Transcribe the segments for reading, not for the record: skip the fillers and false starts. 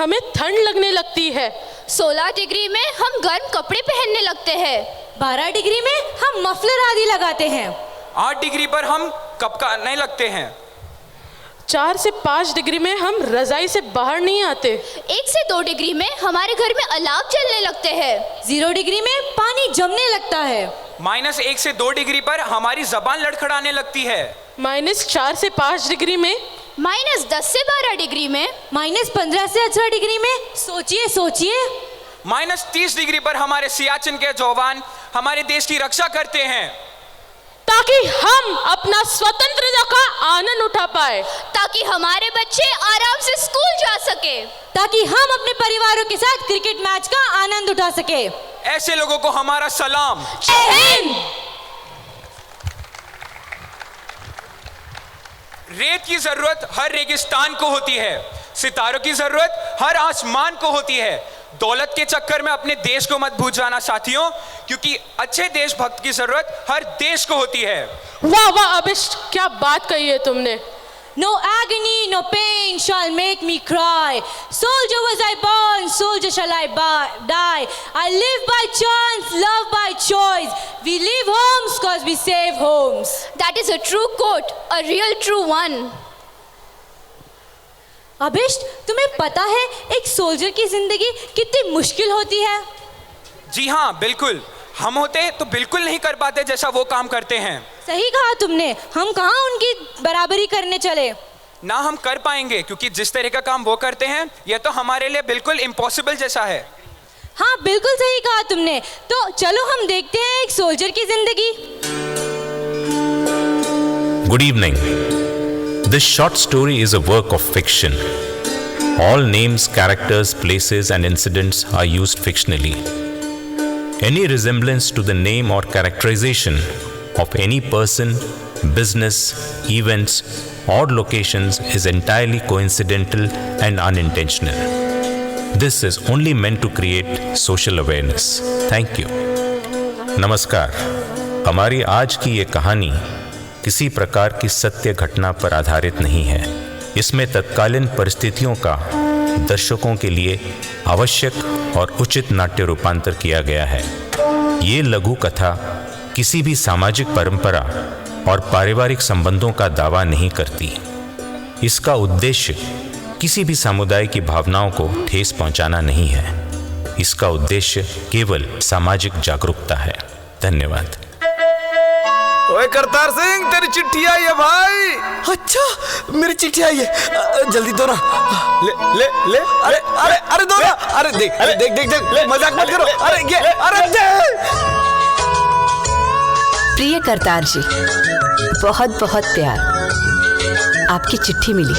हमें ठंड लगने लगती है। 16 डिग्री में हम गर्म कपड़े पहनने लगते हैं। 12 डिग्री में हम मफलर आदि लगाते हैं। 8 डिग्री पर हम कपकाने लगते हैं। 4 से 5 डिग्री में हम रजाई से बाहर नहीं आते। 1 से 2 डिग्री में हमारे घर में अलाव जलने लगते हैं। 0 डिग्री में पानी जमने लगता है। -1 से 2 डिग्री पर हमारी जबान लड़खड़ाने लगती है। -4 से 5 डिग्री में, -10 से 12 डिग्री में, -15 से 18 डिग्री में। सोचिए सोचिए। -30 डिग्री पर हमारे सियाचिन के जवान हमारे देश की रक्षा करते हैं, ताकि हम अपना स्वतंत्रता का आनंद उठा पाए, ताकि हमारे बच्चे आराम से स्कूल जा सके, ताकि हम अपने परिवारों के साथ क्रिकेट मैच का आनंद उठा सके। ऐसे लोगों को हमारा सलाम। जय हिंद। रेत की जरूरत हर रेगिस्तान को होती है, सितारों की जरूरत हर आसमान को होती है। दौलत के चक्कर में अपने देश को मत भूल जाना साथियों, क्योंकि अच्छे देशभक्त की जरूरत हर देश को होती है। वाह वाह अभिष्ट, क्या बात कही है तुमने। No agony, no pain shall make me cry. Soldier was I born, soldier shall I die. I live by chance, love by choice. We leave homes cause we save homes. That is a true quote, a real true one. अभिष्ट, तुम्हें पता है एक soldier की जिंदगी कितनी मुश्किल होती है? जी हाँ बिल्कुल, हम होते तो बिल्कुल नहीं कर पाते जैसा वो काम करते हैं। सही कहा तुमने, हम कहाँ उनकी बराबरी करने चले। ना हम कर पाएंगे, क्योंकि जिस तरह का काम वो करते हैं यह तो हमारे लिए बिल्कुल इम्पॉसिबल जैसा है। हाँ बिल्कुल सही कहा तुमने। तो चलो हम देखते हैं एक सोल्जर की जिंदगी। Good evening. This short story is a work of fiction. All names, characters, places, and incidents are used fictionally. Any resemblance to the name or characterization of any person, business, events, or locations is entirely coincidental and unintentional. This is only meant to create social awareness. Thank you. नमस्कार। हमारी आज की ये कहानी किसी प्रकार की सत्य घटना पर आधारित नहीं है। इसमें तत्कालीन परिस्थितियों का दर्शकों के लिए आवश्यक और उचित नाट्य रूपांतर किया गया है। ये लघु कथा किसी भी सामाजिक परंपरा और पारिवारिक संबंधों का दावा नहीं करती। इसका उद्देश्य किसी भी समुदाय की भावनाओं को ठेस पहुंचाना नहीं है। इसका उद्देश्य केवल सामाजिक जागरूकता है। धन्यवाद। ओए करतार सिंह, तेरी चिट्ठी आई है भाई। अच्छा, मेरी चिट्ठी आई है, जल्दी दो ना। ले ले ले, अरे अरे अरे दो ना। अरे देख देख देख देख, मजाक मत करो। अरे ये, अरे प्रिय करतार जी, बहुत बहुत प्यार। आपकी चिट्ठी मिली,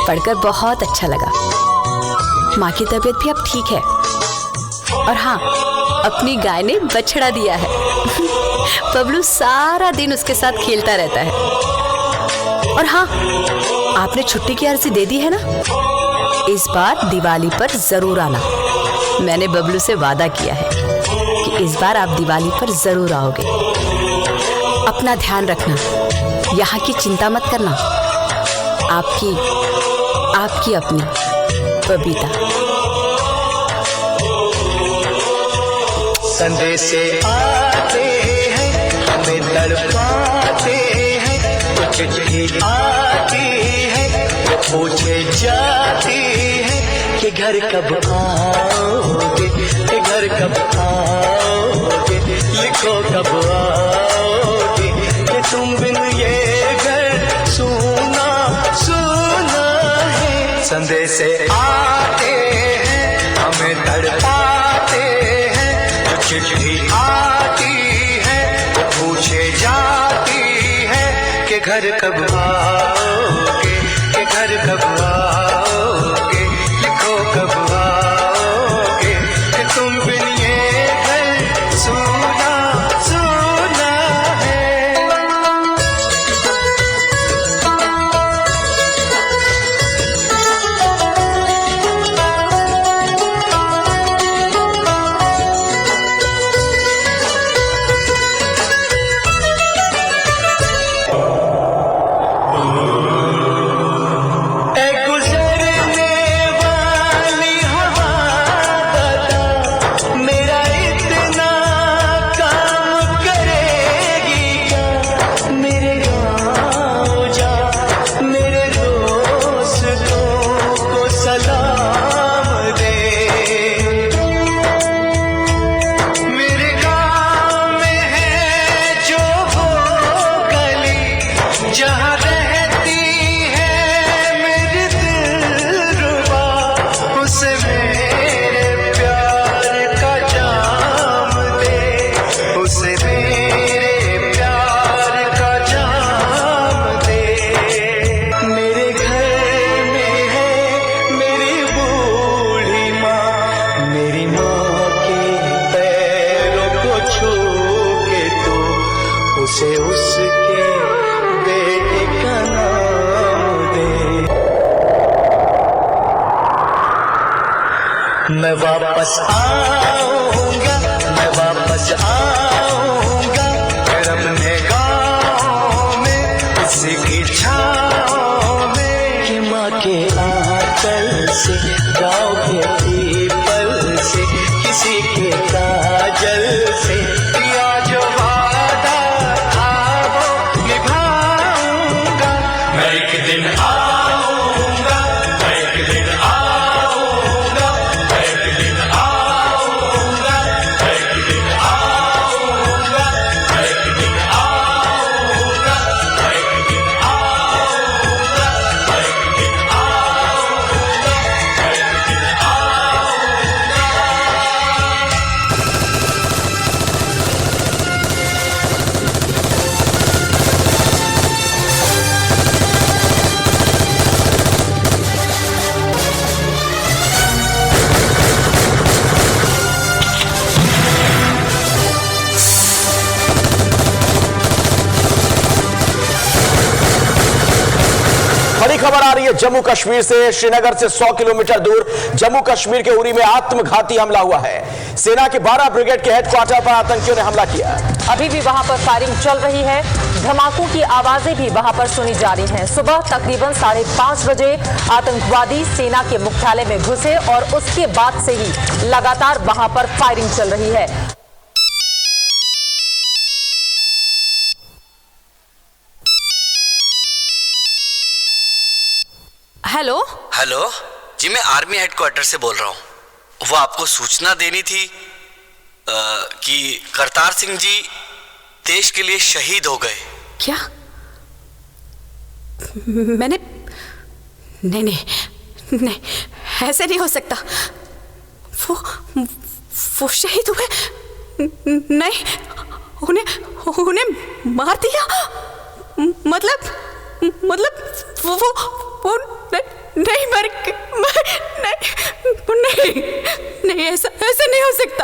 पढ़कर बहुत अच्छा लगा। माँ की तबीयत भी अब ठीक है, और हाँ, अपनी गाय ने बछड़ा दिया है। बबलू सारा दिन उसके साथ खेलता रहता है। और हाँ, आपने छुट्टी की अर्जी दे दी है ना? इस बार दिवाली पर जरूर आना। मैंने बबलू से वादा किया है कि इस बार आप दिवाली पर जरूर आओगे। अपना ध्यान रखना, यहाँ की चिंता मत करना। आपकी अपनी बबीता। संदेशे आते हैं, हमें तड़पाते हैं। कुछ चिट्ठी आती है, वो पूछे जाती है कि घर कब आओगे, कि घर कब आओगे। लिखो कब आओगे, कि तुम बिन ये घर सूना सूना है। संदेशे आते हैं, हमें तड़पाते हैं। चिट्ठी आती है, वो पूछे जाती है कि घर कब आओगे, कि घर कब आओगे। लिखो कब आओगे, कि तुम बिन ये घर सूना सूना है। एक उसके बेटे का नाम दे। मैं वापस आऊंगा, मैं वापस आऊंगा, फिर अपने गाँव में उसकी छाँव में। कि माँ के आंचल से, गाँव के पीपल से, किसी के काजल से, या जो वादा था वो निभाऊंगा। मैं एक दिन आऊंगा, मैं एक दिन आऊंगा, मैं एक दिन आऊंगा, मैं एक दिन आऊंगा, मैं एक दिन आऊंगा, मैं एक दिन आऊंगा, मैं एक दिन आऊंगा, मैं एक दिन बड़ी खबर आ रही है जम्मू कश्मीर से। श्रीनगर से 100 किलोमीटर दूर जम्मू कश्मीर के उरी में आत्मघाती हमला हुआ है। सेना के 12 ब्रिगेड के हेडक्वार्टर पर आतंकियों ने हमला किया। अभी भी वहां पर फायरिंग चल रही है, धमाकों की आवाजें भी वहां पर सुनी जा रही हैं। सुबह तकरीबन 5:30 बजे आतंकवादी सेना के मुख्यालय में घुसे और उसके बाद से ही लगातार वहां पर फायरिंग चल रही है। हेलो हेलो जी, मैं आर्मी हेडक्वार्टर से बोल रहा हूँ। वो आपको सूचना देनी थी कि करतार सिंह जी देश के लिए शहीद हो गए। क्या? मैंने नहीं, ऐसे नहीं हो सकता। वो शहीद हुए? नहीं, उन्हें मार दिया? मतलब वो नहीं मर नहीं, ऐसा नहीं हो सकता।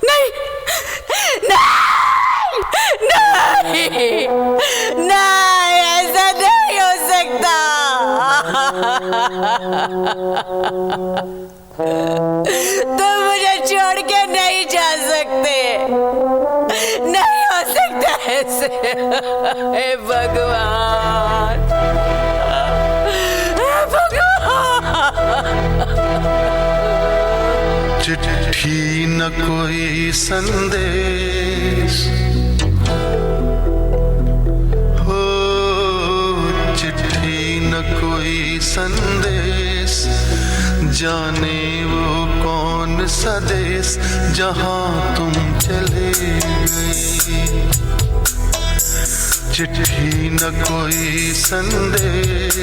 नहीं, ऐसा नहीं हो सकता। तुम मुझे छोड़ के नहीं जा सकते, नहीं हो सकता ऐसे। हे भगवान, चिट्ठी न कोई संदेश हो, चिट्ठी न कोई संदेश, जाने वो कौन सा देश जहां तुम चले गए। चिट्ठी न कोई संदेश,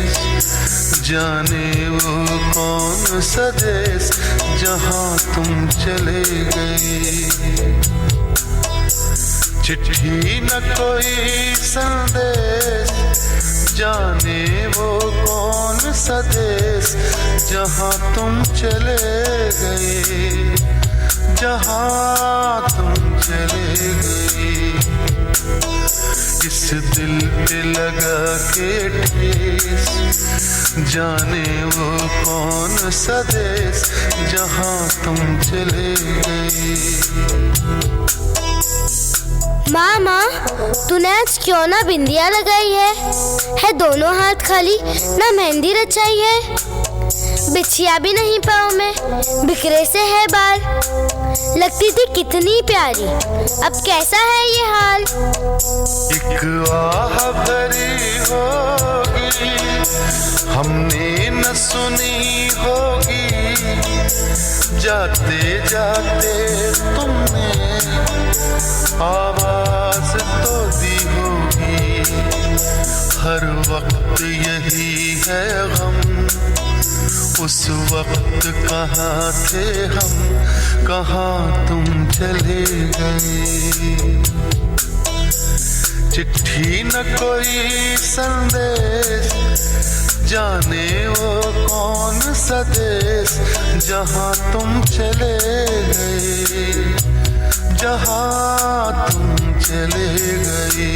जाने वो कौन सा देश जहां तुम चले गए। चिट्ठी न कोई संदेश, जाने वो कौन सा देश जहां तुम चले गए, जहां तुम चले गए। इस दिल पे लगा के ठेस, जाने वो कौन सा देश जहां तुम चले गए। मामा, तूने आज क्यों ना बिंदिया लगाई है दोनों हाथ खाली, ना मेहंदी रचाई है, बिछिया भी नहीं पाँव में, बिखरे से है बाल, लगती थी कितनी प्यारी, अब कैसा है ये हाल। एक आह भरी होगी, हमने न सुनी होगी, जाते जाते तुमने आवाज तो दी होगी। हर वक्त यही है गम, उस वक्त कहाँ थे हम, कहाँ तुम चले गए। चिट्ठी न कोई संदेश, जाने वो कौन सा देश जहाँ तुम चले गए, जहाँ तुम चले गए।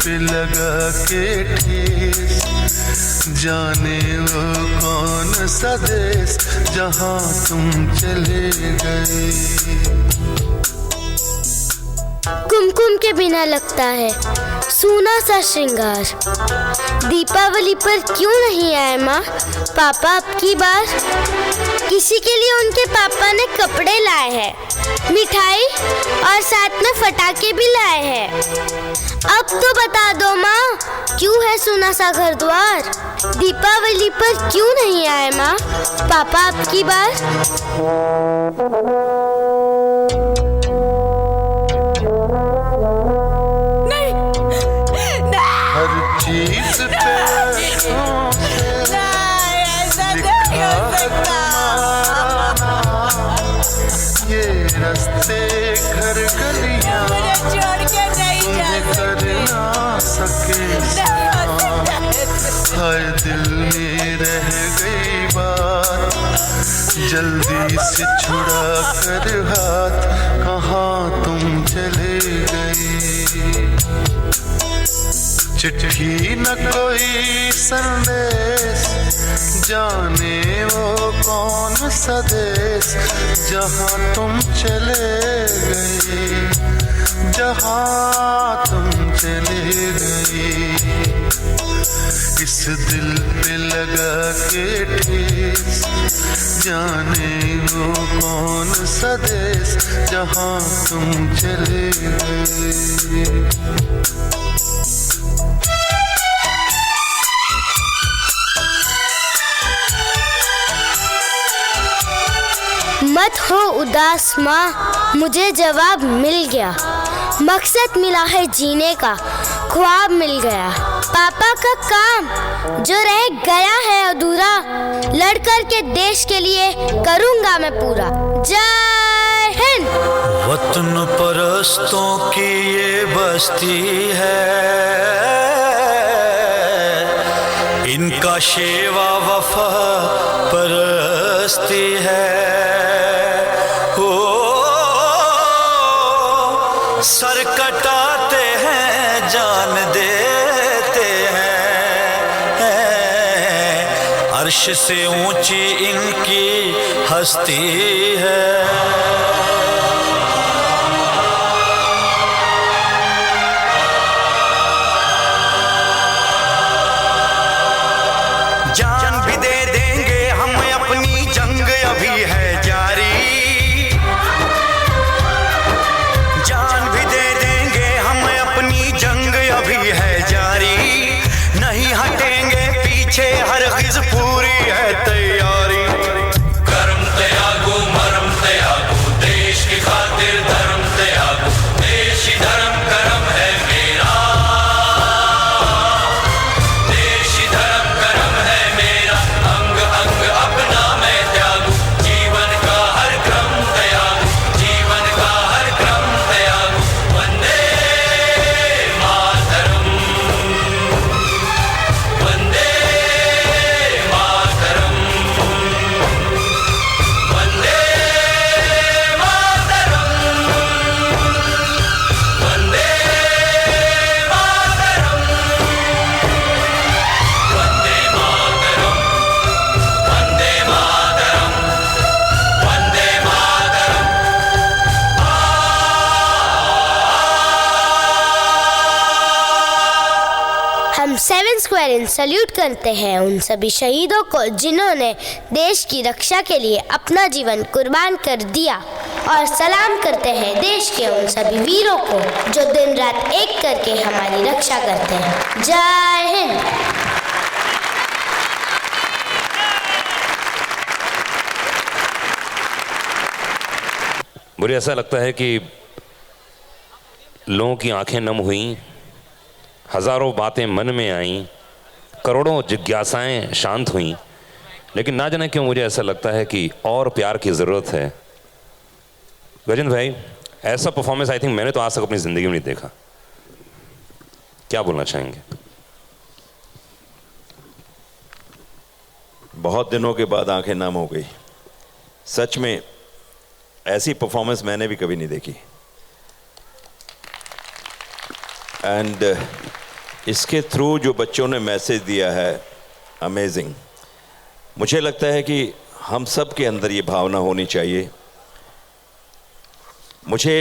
पे लगा के ठेस, जाने वो कौन सा देश जहां तुम चले गए। कुमकुम के बिना लगता है सूना सा श्रृंगार। दीपावली पर क्यों नहीं आए माँ पापा अब की बार? किसी के लिए उनके पापा ने कपड़े लाए हैं, मिठाई और साथ में फटाके भी लाए हैं। अब तो बता दो माँ, क्यों है सूना सा घर द्वार? दीपावली पर क्यों नहीं आए माँ पापा अब की बार? हर चीज पे ये रास्ते घर गलियां तुम्हें कर ना सके। हर दिल में रह गई बात, जल्दी से छुड़ा कर हाथ, कहाँ तुम चले गए। चिट्ठी न कोई संदेश, जाने वो कौन सा देश जहाँ तुम चले गए, जहाँ तुम चले गए। इस दिल पे लगा के ठेस, जाने वो कौन सा देश जहाँ तुम चले गए। मत हो उदास माँ, मुझे जवाब मिल गया। मकसद मिला है जीने का, ख्वाब मिल गया। पापा का काम जो रह गया है अधूरा, लड़ कर के देश के लिए करूँगा मैं पूरा। जय हिंद। वतन परस्तों की ये बस्ती है, इनका शेवा वफा परस्ती है। सर कटाते हैं जान देते हैं, अर्श से ऊंची इनकी हस्ती है। जान भी दे देंगे हम, अपनी जंग अभी है जारी। जान भी दे देंगे हम, अपनी जंग अभी है जारी। नहीं हटेंगे पीछे, हरगिज़ पूरी है तैयारी। कर्म त्यागो मरम त्यागो, देश की खातिर धर्म त्यागो। देश ही धर्म कर्म है मेरा, देश ही धर्म कर्म है मेरा। अंग अंग अपना मैं त्यागू, जीवन का हर क्रम त्यागू, जीवन का हर क्रम त्यागू। वंदे मातरम, वंदे मातरम, वंदे मातरम, वंदे मातरम, वंदे मातरम, वंदे मातरम, वंदे मातरम। हम 7 स्क्वायर इन सल्यूट करते हैं उन सभी शहीदों को जिन्होंने देश की रक्षा के लिए अपना जीवन कुर्बान कर दिया, और सलाम करते हैं देश के उन सभी वीरों को जो दिन रात एक करके हमारी रक्षा करते हैं। जय हिंद। मुझे ऐसा लगता है कि लोगों की आंखें नम हुईं, हजारों बातें मन में आईं, करोड़ों जिज्ञासाएं शांत हुईं, लेकिन ना जाने क्यों मुझे ऐसा लगता है कि और प्यार की ज़रूरत है। गजेंद्र भाई, ऐसा परफॉर्मेंस आई थिंक मैंने तो आज तक अपनी ज़िंदगी में नहीं देखा। क्या बोलना चाहेंगे? बहुत दिनों के बाद आंखें नम हो गई। सच में ऐसी परफॉर्मेंस मैंने भी कभी नहीं देखी। एंड इसके थ्रू जो बच्चों ने मैसेज दिया है, अमेजिंग। मुझे लगता है कि हम सब के अंदर ये भावना होनी चाहिए। मुझे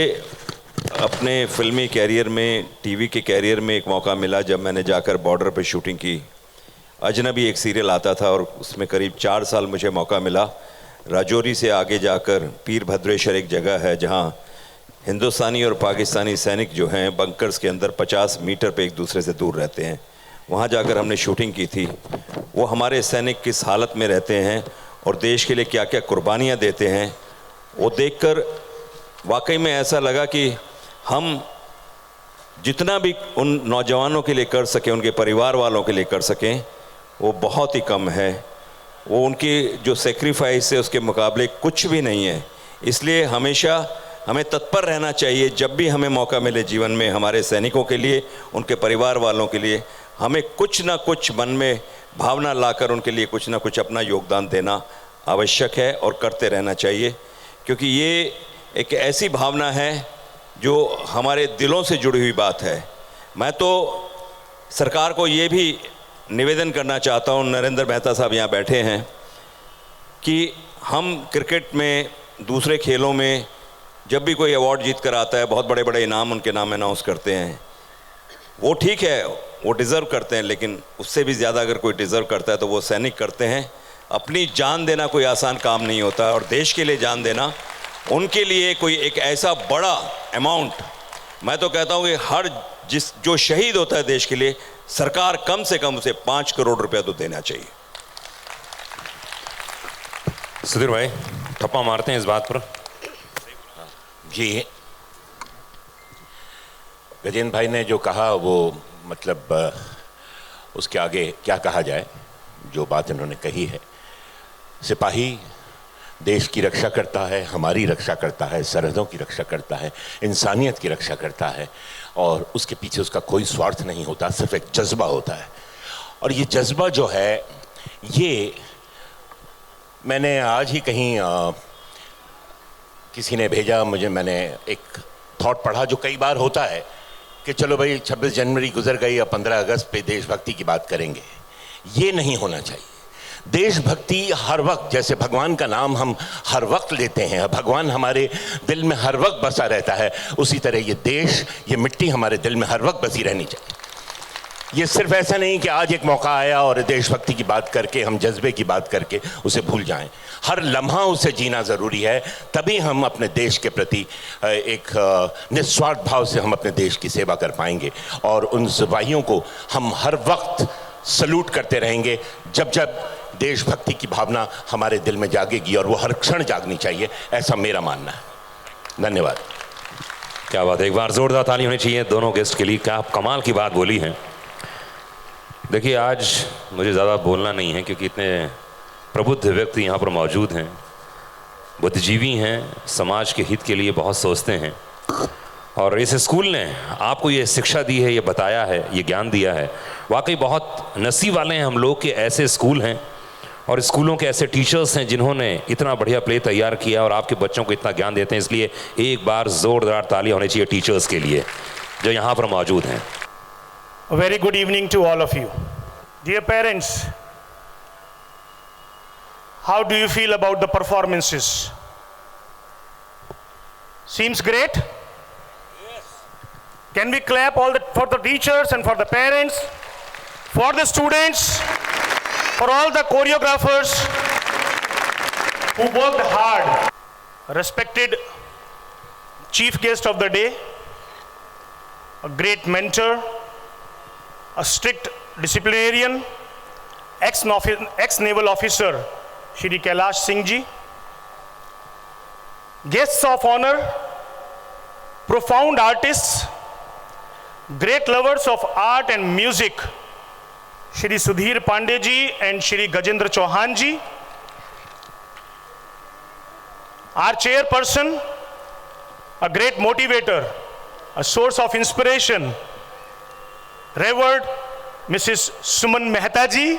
अपने फिल्मी कैरियर में, टीवी के कैरियर में एक मौका मिला जब मैंने जाकर बॉर्डर पे शूटिंग की। अजनबी एक सीरियल आता था और उसमें करीब 4 साल मुझे मौका मिला। राजौरी से आगे जाकर पीर भद्रेश्वर एक जगह है जहां हिंदुस्तानी और पाकिस्तानी सैनिक जो हैं बंकर्स के अंदर 50 मीटर पे एक दूसरे से दूर रहते हैं। वहां जाकर हमने शूटिंग की थी। वो हमारे सैनिक किस हालत में रहते हैं और देश के लिए क्या क्या कुर्बानियाँ देते हैं, वो देखकर वाकई में ऐसा लगा कि हम जितना भी उन नौजवानों के लिए कर सकें, उनके परिवार वालों के लिए कर सकें, वो बहुत ही कम है। वो उनकी जो सेक्रीफाइस है उसके मुकाबले कुछ भी नहीं है। इसलिए हमेशा हमें तत्पर रहना चाहिए, जब भी हमें मौका मिले जीवन में, हमारे सैनिकों के लिए, उनके परिवार वालों के लिए हमें कुछ ना कुछ मन में भावना लाकर उनके लिए कुछ ना कुछ अपना योगदान देना आवश्यक है और करते रहना चाहिए, क्योंकि ये एक ऐसी भावना है जो हमारे दिलों से जुड़ी हुई बात है। मैं तो सरकार को ये भी निवेदन करना चाहता हूँ, नरेंद्र मेहता साहब यहाँ बैठे हैं, कि हम क्रिकेट में, दूसरे खेलों में जब भी कोई अवार्ड जीत कर आता है, बहुत बड़े बड़े इनाम उनके नाम अनाउंस करते हैं। वो ठीक है, वो डिज़र्व करते हैं, लेकिन उससे भी ज़्यादा अगर कोई डिज़र्व करता है तो वो सैनिक करते हैं। अपनी जान देना कोई आसान काम नहीं होता, और देश के लिए जान देना, उनके लिए कोई एक ऐसा बड़ा अमाउंट, मैं तो कहता हूँ कि हर जो शहीद होता है देश के लिए, सरकार कम से कम उसे 5 करोड़ रुपया तो देना चाहिए। सुधीर भाई ठप्पा मारते हैं इस बात पर। जी, गजेंद्र भाई ने जो कहा वो मतलब उसके आगे क्या कहा जाए। जो बात इन्होंने कही है, सिपाही देश की रक्षा करता है, हमारी रक्षा करता है, सरहदों की रक्षा करता है, इंसानियत की रक्षा करता है, और उसके पीछे उसका कोई स्वार्थ नहीं होता, सिर्फ एक जज्बा होता है। और ये जज्बा जो है, ये मैंने आज ही कहीं किसी ने भेजा मुझे, मैंने एक थॉट पढ़ा जो कई बार होता है कि चलो भाई 26 जनवरी गुजर गई, अब 15 अगस्त पे देशभक्ति की बात करेंगे। ये नहीं होना चाहिए। देशभक्ति हर वक्त, जैसे भगवान का नाम हम हर वक्त लेते हैं, भगवान हमारे दिल में हर वक्त बसा रहता है, उसी तरह ये देश, ये मिट्टी हमारे दिल में हर वक्त बसी रहनी चाहिए। ये सिर्फ ऐसा नहीं कि आज एक मौका आया और देशभक्ति की बात करके, हम जज्बे की बात करके उसे भूल जाएं। हर लम्हा उसे जीना ज़रूरी है, तभी हम अपने देश के प्रति एक निस्वार्थ भाव से हम अपने देश की सेवा कर पाएंगे, और उन सिपाहियों को हम हर वक्त सल्यूट करते रहेंगे जब जब देशभक्ति की भावना हमारे दिल में जागेगी, और वो हर क्षण जागनी चाहिए, ऐसा मेरा मानना है। धन्यवाद। क्या बात है, एक बार जोरदार ताली होनी चाहिए दोनों गेस्ट के लिए। क्या कमाल की बात बोली है। देखिए, आज मुझे ज़्यादा बोलना नहीं है क्योंकि इतने प्रबुद्ध व्यक्ति यहाँ पर मौजूद हैं, बुद्धिजीवी हैं, समाज के हित के लिए बहुत सोचते हैं, और इस स्कूल ने आपको ये शिक्षा दी है, ये बताया है, ये ज्ञान दिया है। वाकई बहुत नसीब वाले हैं हम लोग के ऐसे स्कूल हैं और स्कूलों के ऐसे टीचर्स हैं जिन्होंने इतना बढ़िया प्ले तैयार किया और आपके बच्चों को इतना ज्ञान देते हैं। इसलिए एक बार ज़ोरदार ताली होनी चाहिए टीचर्स के लिए जो यहाँ पर मौजूद हैं। A very good evening to all of you. Dear parents, how do you feel about the performances? Seems great? Yes. Can we clap for the teachers and for the parents, for the students, for all the choreographers who worked hard? Respected chief guest of the day, a great mentor, a strict disciplinarian, ex-naval officer, Shri Kailash Singh ji. Guests of honor, profound artists, great lovers of art and music, Shri Sudhir Pandey ji and Shri Gajendra Chauhan ji. Our chairperson, a great motivator, a source of inspiration, Revered Mrs. Suman Mehta ji,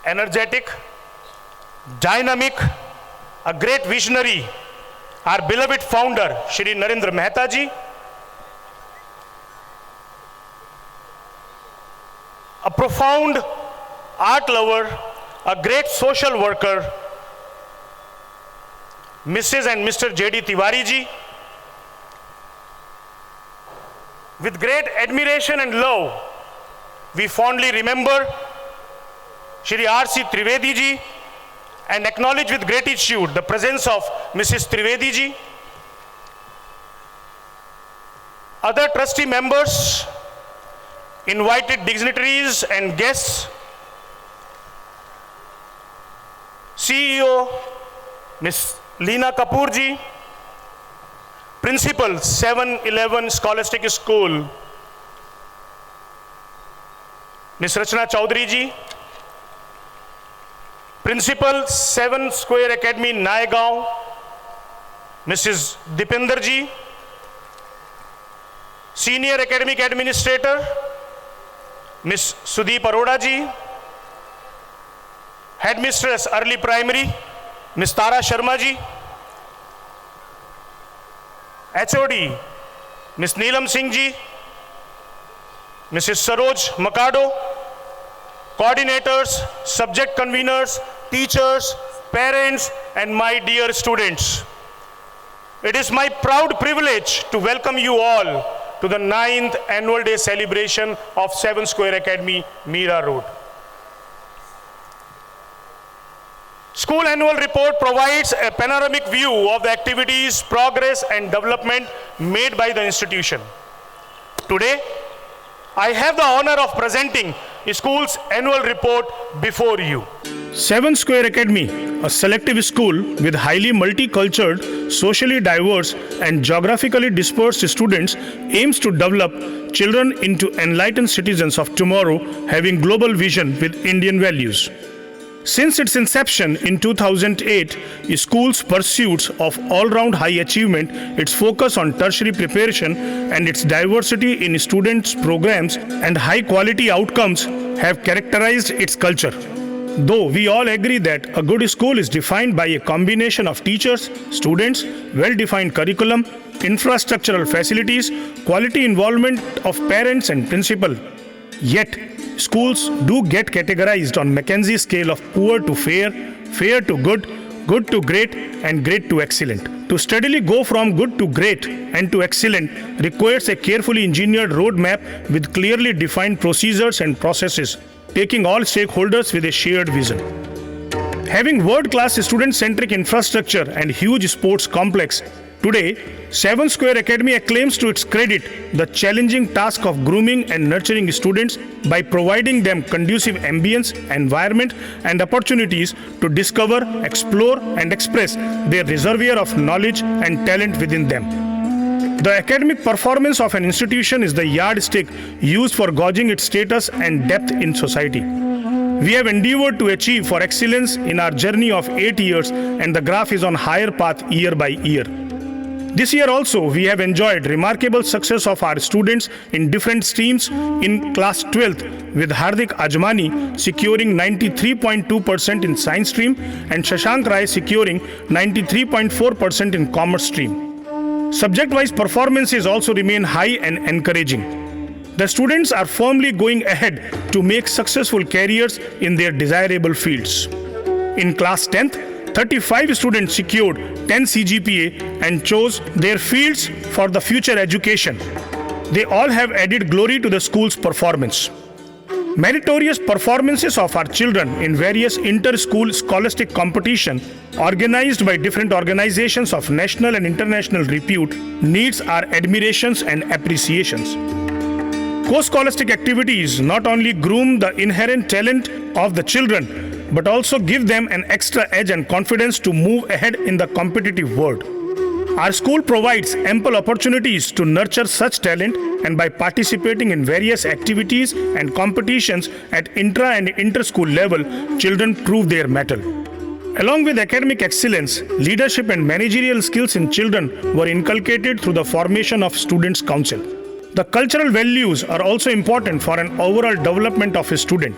energetic, dynamic, a great visionary, our beloved founder, Shri Narendra Mehta ji, a profound art lover, a great social worker, Mrs. and Mr. J.D. Tiwari ji. With great admiration and love, we fondly remember Shri R.C. Trivedi ji and acknowledge with gratitude the presence of Mrs. Trivedi ji. Other trustee members, invited dignitaries and guests, CEO Ms. Leena Kapoor ji, Principal 711 Scholastic School Ms. Rachna Chaudhary ji, Principal 7 Square Academy Naigaon Mrs. Dipender ji, Senior Academic Administrator Ms. Sudeep Arora ji, Headmistress Early Primary Ms. Tara Sharma ji, HOD Ms. Neelam Singh ji, Mrs. Saroj Makado, coordinators, subject conveners, teachers, parents, and my dear students. It is my proud privilege to welcome you all to the 9th annual day celebration of 7 Square Academy, Meera Road. School annual report provides a panoramic view of the activities, progress, and development made by the institution. Today, I have the honor of presenting the school's annual report before you. 7 Square Academy, a selective school with highly multicultural, socially diverse, and geographically dispersed students, aims to develop children into enlightened citizens of tomorrow, having global vision with Indian values. Since its inception in 2008, the school's pursuits of all-round high achievement, its focus on tertiary preparation, and its diversity in students' programs and high-quality outcomes have characterized its culture. Though we all agree that a good school is defined by a combination of teachers, students, well-defined curriculum, infrastructural facilities, quality involvement of parents and principal, yet schools do get categorized on McKinsey scale of poor to fair, fair to good, good to great, and great to excellent. To steadily go from good to great and to excellent requires a carefully engineered roadmap with clearly defined procedures and processes, taking all stakeholders with a shared vision. Having world-class student-centric infrastructure and huge sports complex, today, 7 Square Academy acclaims to its credit the challenging task of grooming and nurturing students by providing them conducive ambience, environment, and opportunities to discover, explore, and express their reservoir of knowledge and talent within them. The academic performance of an institution is the yardstick used for gauging its status and depth in society. We have endeavored to achieve for excellence in our journey of 8 years, and the graph is on higher path year by year. This year also, we have enjoyed remarkable success of our students in different streams in class 12th, with Hardik Ajmani securing 93.2% in science stream and Shashank Rai securing 93.4% in commerce stream. Subject-wise performances also remain high and encouraging. The students are firmly going ahead to make successful careers in their desirable fields. In class 10th, 35 students secured 10 CGPA and chose their fields for the future education. They all have added glory to the school's performance. Meritorious performances of our children in various inter-school scholastic competition organized by different organizations of national and international repute needs our admirations and appreciations. Co-scholastic activities not only groom the inherent talent of the children, but also give them an extra edge and confidence to move ahead in the competitive world. Our school provides ample opportunities to nurture such talent, and by participating in various activities and competitions at intra and inter-school level, children prove their mettle. Along with academic excellence, leadership and managerial skills in children were inculcated through the formation of Students' Council. The cultural values are also important for an overall development of a student.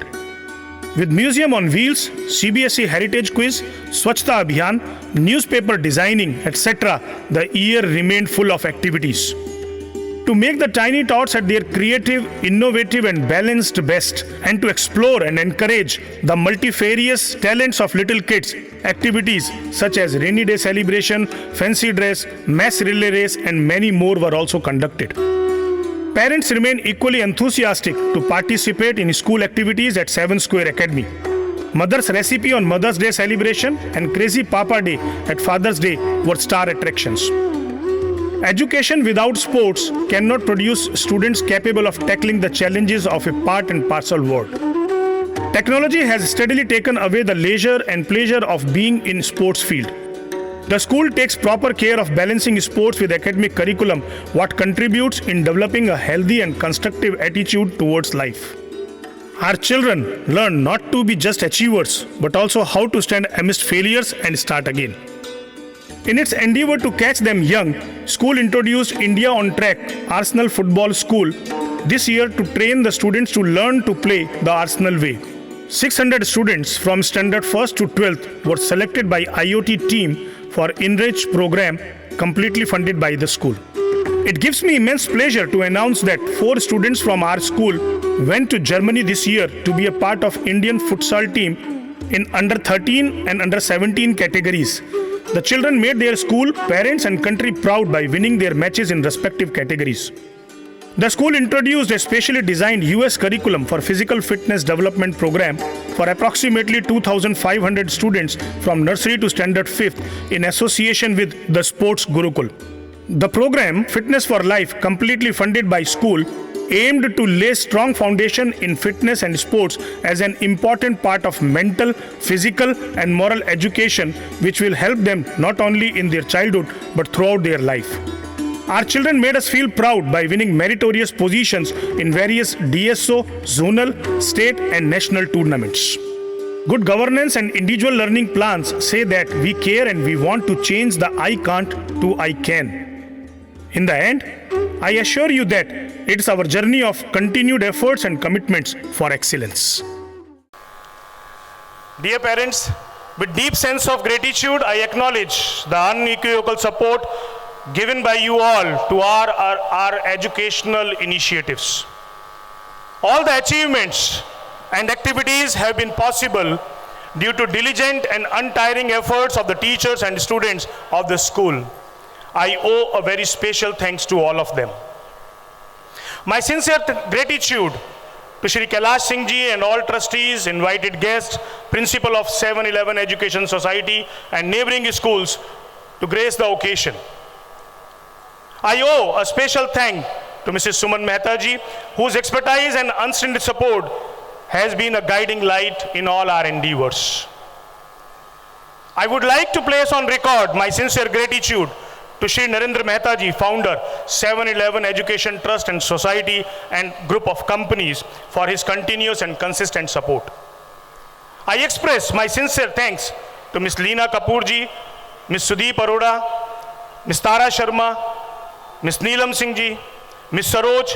With Museum on Wheels, CBSE Heritage Quiz, Swachhta Abhiyan, newspaper designing, etc., the year remained full of activities. To make the tiny tots at their creative, innovative and balanced best, and to explore and encourage the multifarious talents of little kids, activities such as rainy day celebration, fancy dress, mass relay race and many more were also conducted. Parents remain equally enthusiastic to participate in school activities at 7 Square Academy. Mother's Recipe on Mother's Day celebration and Crazy Papa Day at Father's Day were star attractions. Education without sports cannot produce students capable of tackling the challenges of a part and parcel world. Technology has steadily taken away the leisure and pleasure of being in sports field. The school takes proper care of balancing sports with academic curriculum, what contributes in developing a healthy and constructive attitude towards life. Our children learn not to be just achievers, but also how to stand amidst failures and start again. In its endeavor to catch them young, school introduced India on Track Arsenal Football School this year to train the students to learn to play the Arsenal way. 600 students from standard 1st to 12th were selected by IoT team for Enrich program completely funded by the school. It gives me immense pleasure to announce that 4 students from our school went to Germany this year to be a part of Indian futsal team in under 13 and under 17 categories. The children made their school, parents and country proud by winning their matches in respective categories. The school introduced a specially designed US curriculum for physical fitness development program for approximately 2,500 students from nursery to standard 5th in association with the Sports Gurukul. The program, Fitness for Life, completely funded by school, aimed to lay strong foundation in fitness and sports as an important part of mental, physical and moral education which will help them not only in their childhood but throughout their life. Our children made us feel proud by winning meritorious positions in various DSO, zonal, state and national tournaments. Good governance and individual learning plans say that we care and we want to change the I can't to I can. In the end, I assure you that it's our journey of continued efforts and commitments for excellence. Dear parents, with deep sense of gratitude, I acknowledge the unequivocal support given by you all to our educational initiatives. All the achievements and activities have been possible due to diligent and untiring efforts of the teachers and students of the school. I owe a very special thanks to all of them. My sincere gratitude to Shri Kailash Singh Ji and all trustees, invited guests, principal of 7-Eleven Education Society and neighboring schools to grace the occasion. I owe a special thank to Mrs. Suman Mehta Ji, whose expertise and unstinted support has been a guiding light in all our endeavors. I would like to place on record my sincere gratitude to Shri Narendra Mehta Ji, founder, 7-Eleven Education Trust and Society and group of companies for his continuous and consistent support. I express my sincere thanks to Ms. Leena Kapoor Ji, Ms. Sudeep Arora, Ms. Tara Sharma, Ms. Neelam Singh Ji, Ms. Saroj,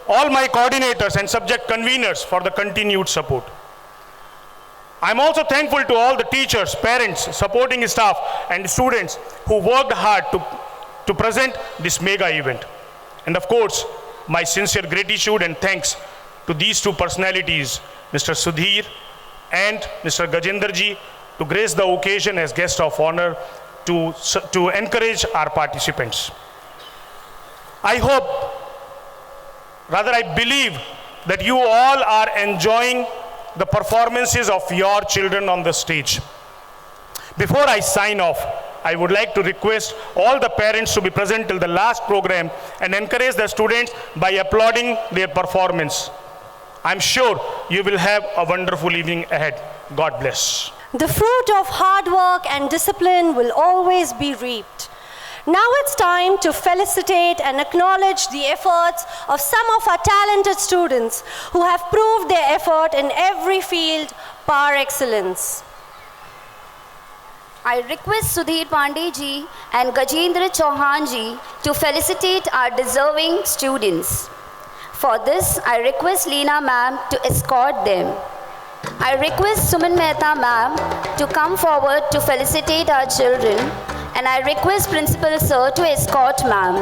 all my coordinators and subject conveners for the continued support. I am also thankful to all the teachers, parents, supporting staff and students who worked hard to present this mega event. And of course, my sincere gratitude and thanks to these two personalities, Mr. Sudhir and Mr. Gajendra Ji, to grace the occasion as guest of honor to encourage our participants. I hope, rather I believe that you all are enjoying the performances of your children on the stage. Before I sign off, I would like to request all the parents to be present till the last program and encourage the students by applauding their performance. I'm sure you will have a wonderful evening ahead. God bless. The fruit of hard work and discipline will always be reaped. Now it's time to felicitate and acknowledge the efforts of some of our talented students who have proved their effort in every field par excellence. I request Sudhir Pandey ji and Gajendra Chauhan ji to felicitate our deserving students. For this, I request Leena ma'am to escort them. I request Suman Mehta ma'am to come forward to felicitate our children, and I request Principal Sir to escort ma'am.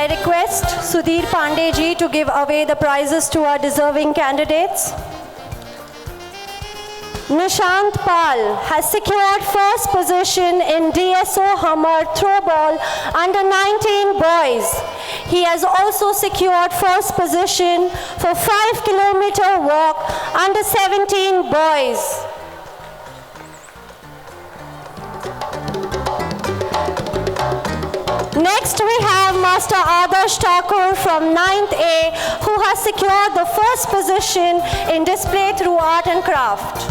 I request Sudhir Pandey ji to give away the prizes to our deserving candidates. Nishant Pal has secured first position in DSO Hammer Throwball under 19 boys. He has also secured first position for 5-kilometer walk under 17 boys. Next we have Master Adarsh Thakur from 9th A, who has secured the first position in display through art and craft.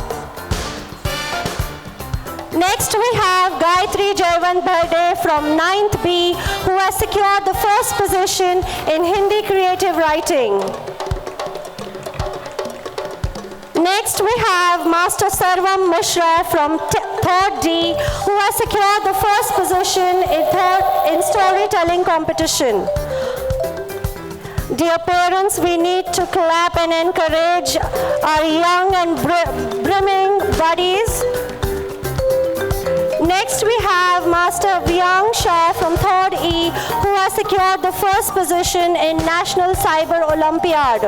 Next we have Gayatri Jayawant Bharde from 9th B, who has secured the first position in Hindi creative writing. Next we have Master Sarvam Mishra from 3rd D, who has secured the first position in storytelling competition. Dear parents, we need to clap and encourage our young and brimming buddies. Next we have Master Vyang Shah from 3rd E, who has secured the first position in National Cyber Olympiad.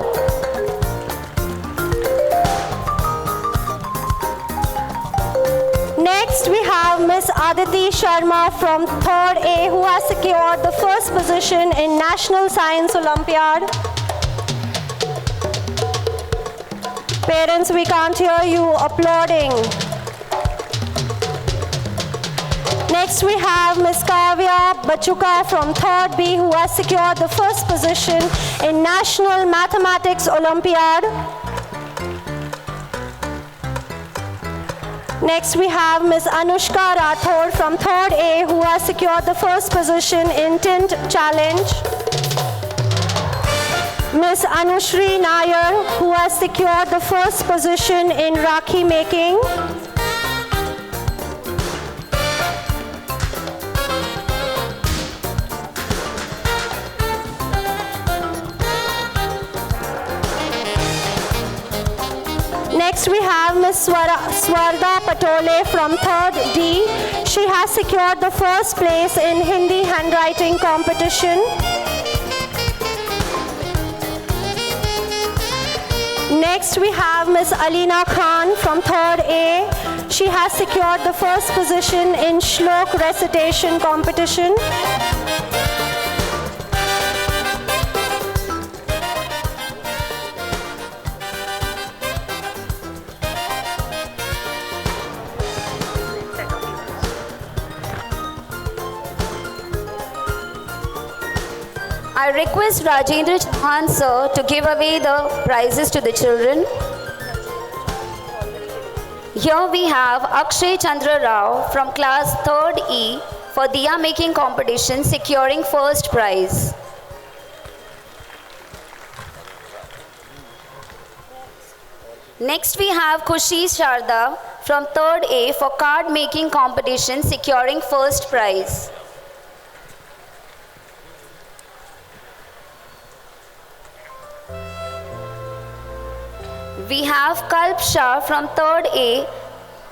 Next we have Miss Aditi Sharma from 3rd A, who has secured the first position in National Science Olympiad. Parents, we can't hear you applauding. Next we have Miss Kavya Bachuka from 3rd B, who has secured the first position in National Mathematics Olympiad. Next we have Miss Anushka Rathod from 3rd A, who has secured the first position in Tint Challenge. Miss Anushri Nair, who has secured the first position in Rakhi making. Next we have Miss Swarda Patole from 3rd D. She has secured the first place in Hindi handwriting competition. Next we have Miss Alina Khan from 3rd A. She has secured the first position in Shlok recitation competition. I request Rajendra Chauhan sir to give away the prizes to the children. Here we have Akshay Chandra Rao from class 3rd E for Diya making competition, securing first prize. Next we have Khushi Sharda from 3rd A for card making competition, securing first prize. We have Kalp Shah from 3rd A,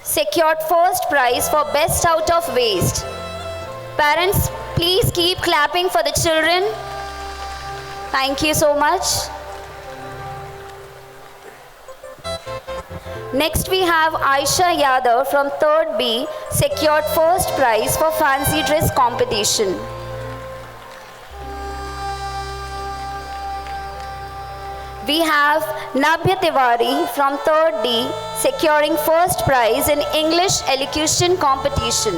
secured first prize for best out of waste. Parents, please keep clapping for the children. Thank you so much. Next we have Aisha Yadav from 3rd B, secured first prize for fancy dress competition. We have Nabhya Tiwari from 3rd D, securing first prize in English elocution competition.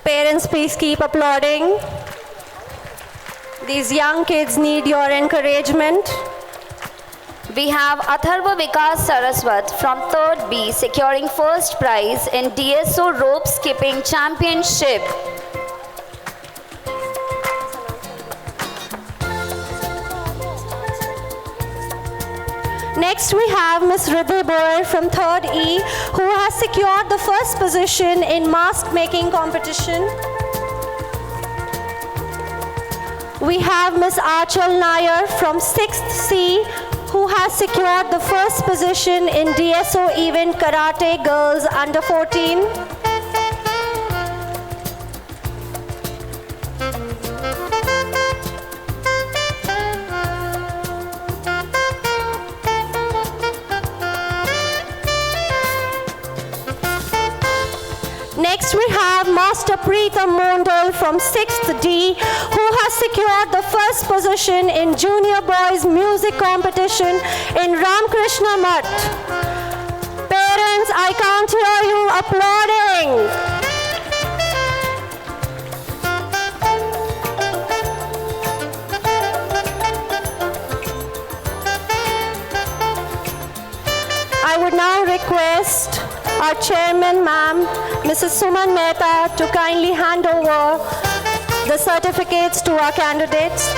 Parents, please keep applauding. These young kids need your encouragement. We have Atharva Vikas Saraswat from 3rd B, securing first prize in DSO rope skipping championship. Next we have Miss Riddhi Boyer from 3rd E, who has secured the first position in mask making competition. We have Miss Achal Nair from 6th C, who has secured the first position in DSO event Karate Girls Under 14. Next we have Master Preetham Mondal from 6th D, who has secured the first position in Junior Boys Music Competition in Ramkrishna Math. Parents, I can't hear you applauding. I would now request our chairman, ma'am, Mrs. Suman Mehta, to kindly hand over the certificates to our candidates.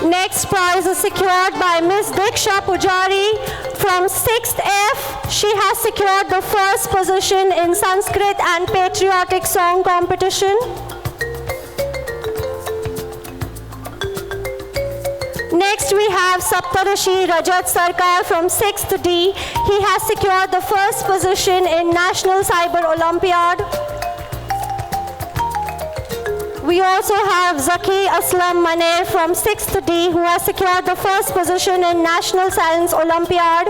Next prize is secured by Ms. Diksha Pujari from 6th F. She has secured the first position in Sanskrit and Patriotic Song Competition. Next we have Saptarishi Rajat Sarkar from 6th D. He has secured the first position in National Cyber Olympiad. We also have Zaki Aslam Maner from 6th D, who has secured the first position in National Science Olympiad.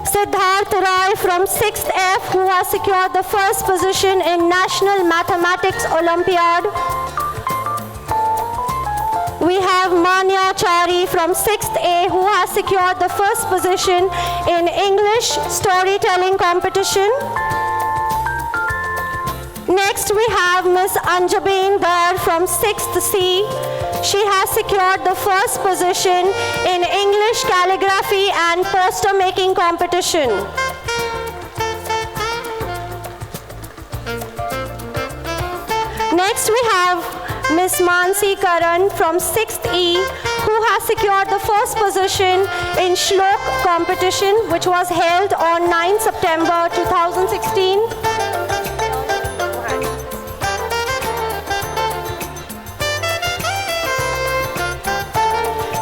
Siddharth Rai from 6th F, who has secured the first position in National Mathematics Olympiad. We have Manya Chari from 6th A, who has secured the first position in English Storytelling Competition. Next we have Ms. Anjabeen Dar from 6th C. She has secured the first position in English Calligraphy and Poster Making Competition. Next we have Ms. Mansi Karan from 6th E, who has secured the first position in Shlok competition, which was held on 9 September 2016.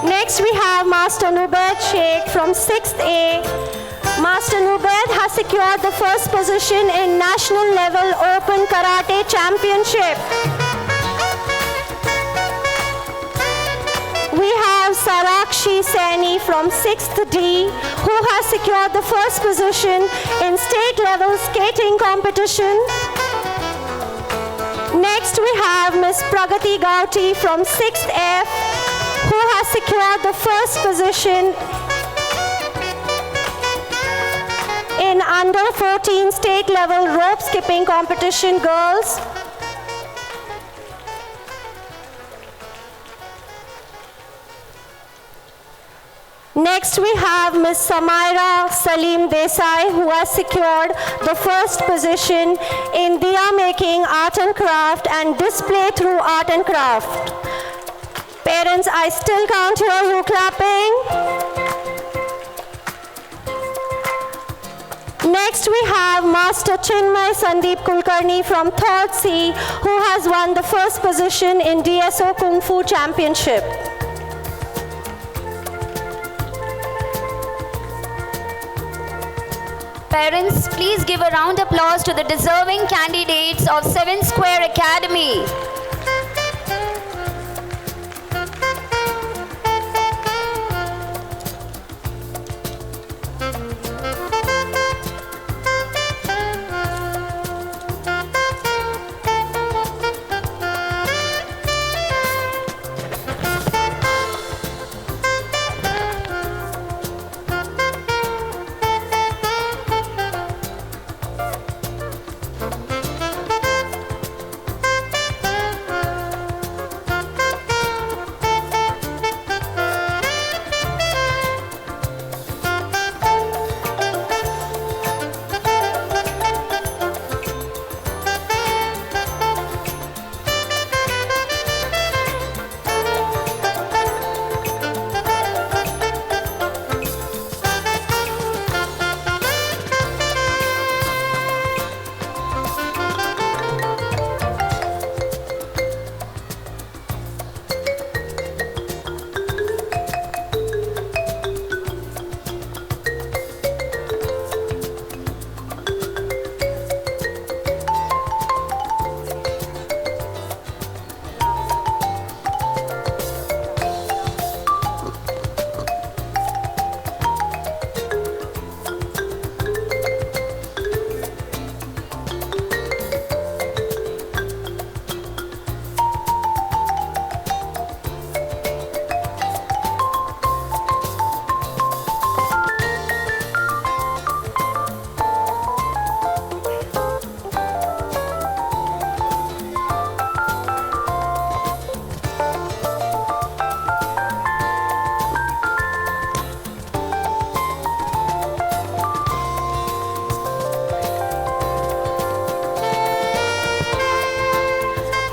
Next we have Master Nubaid Sheikh from 6th A. Master Nubaid has secured the first position in National Level Open Karate Championship. We have Sarakshi Saini from 6th D, who has secured the first position in state level skating competition. Next we have Ms. Pragati Gauti from 6th F, who has secured the first position in under 14 state level rope skipping competition girls. Next we have Ms. Samaira Salim Desai, who has secured the first position in Diya Making Art and Craft and Display Through Art and Craft. Parents, I still can't hear you clapping. Next we have Master Chinmay Sandeep Kulkarni from 3rd C, who has won the first position in DSO Kung Fu Championship. Parents, please give a round of applause to the deserving candidates of 7 Square Academy.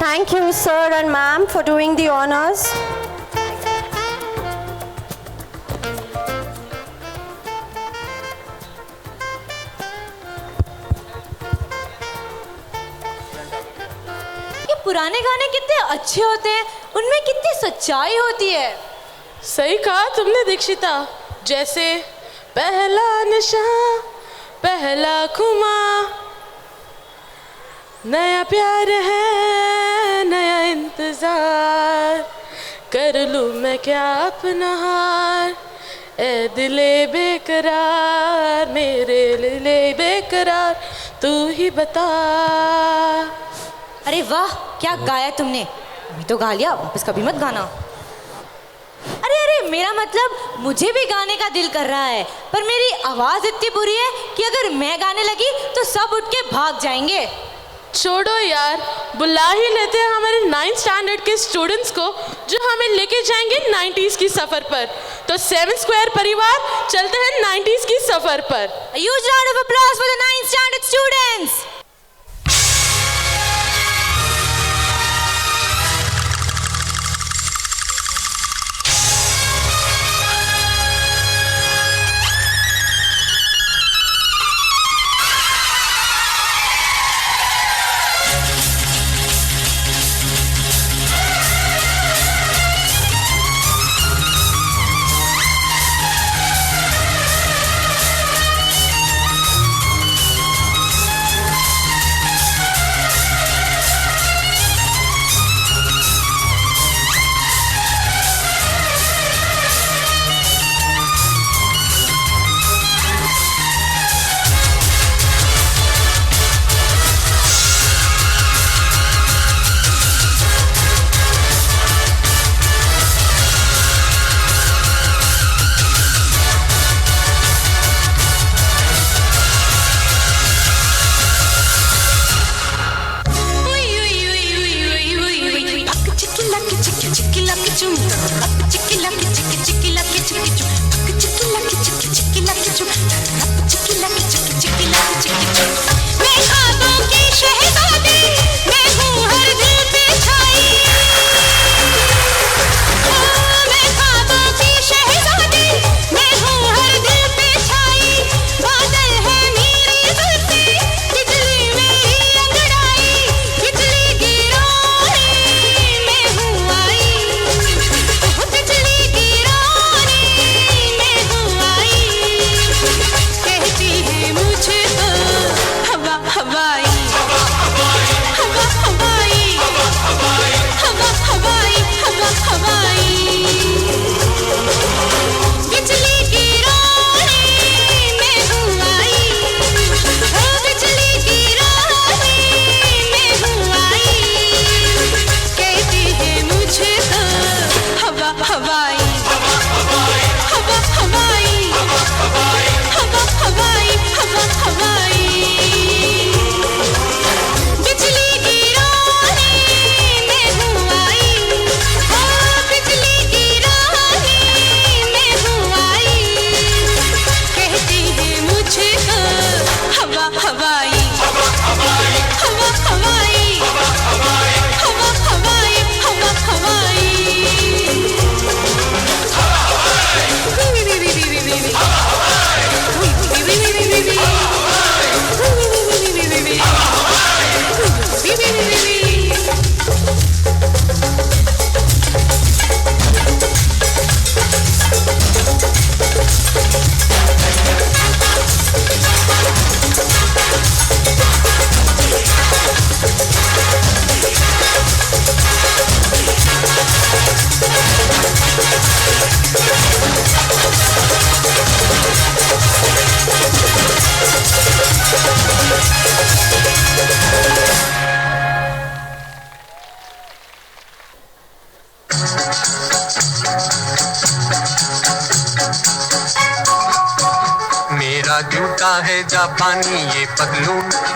Thank you, sir and ma'am, for doing the honors. ये पुराने गाने कितने अच्छे होते हैं, उनमें कितनी सच्चाई होती है। सही कहा तुमने दीक्षिता। जैसे पहला नशा, पहला खुमा, नया प्यार है, नया इंतजार, कर लूं मैं क्या अपना हार, ए दिले बेकरार, मेरे दिले बेकरार, तू ही बता। अरे वाह, क्या गाया तुमने। अभी तो गा लिया, वापस कभी मत गाना। अरे अरे, मेरा मतलब मुझे भी गाने का दिल कर रहा है, पर मेरी आवाज इतनी बुरी है कि अगर मैं गाने लगी तो सब उठ के भाग जाएंगे। छोड़ो यार, बुला ही लेते हैं हमारे 9th स्टैंडर्ड के स्टूडेंट्स को, जो हमें लेके जाएंगे 90s की सफर पर। तो 7 स्क्वायर परिवार चलते हैं 90s की सफर पर। A huge round of applause for the 9th standard students. मेरा जूता है जापानी ये पतलू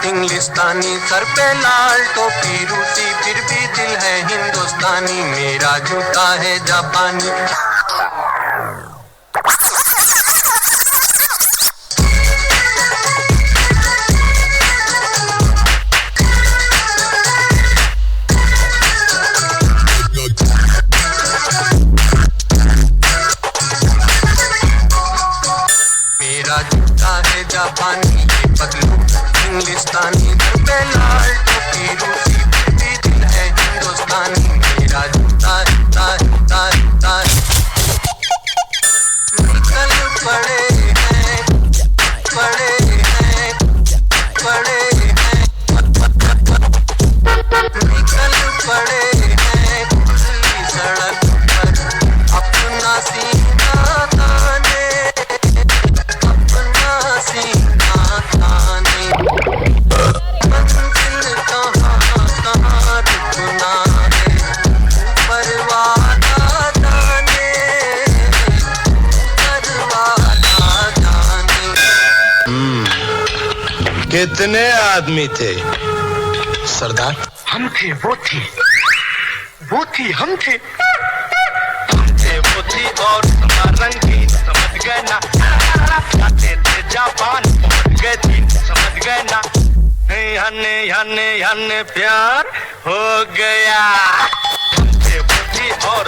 इंग्लिस्तानी, सर पे लाल टोपी रूसी, फिर भी दिल है हिंदुस्तानी। मेरा जूता है जापानी। जापानी ये पगलू इंग्लिस्तानी घर पे लाल टोपी रूसी फिर भी दिल है हिंदुस्तानी मेरा जूता निकल पड़े हैं पड़े हैं पड़े हैं निकल पड़े हैं खुली सड़क पर अपना सीना ताने अपना सीना ताने मंजिल कहाँ रुकना है ऊपर वाला जाने ऊपर वाला जाने। कितने आदमी थे सरदार? हम थे वो थी हम थे वो थी और रंगीन समझ गए ना जाते थे जापान पहुंच गए थी समझ गए ना हने हने हने प्यार हो गया हम थे वो थी और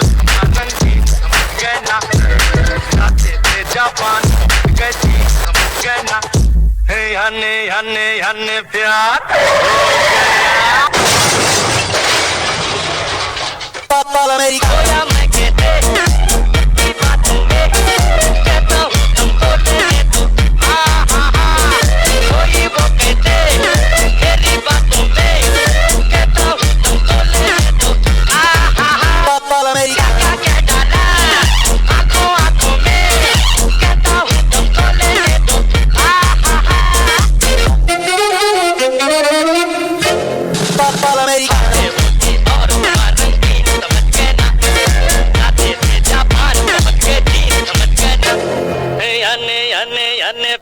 रंगीन समझ गए ना जाते थे जापान पहुंच गए थी समझ गए ना हने हने हने प्यार हो गया। पापा अमेरिका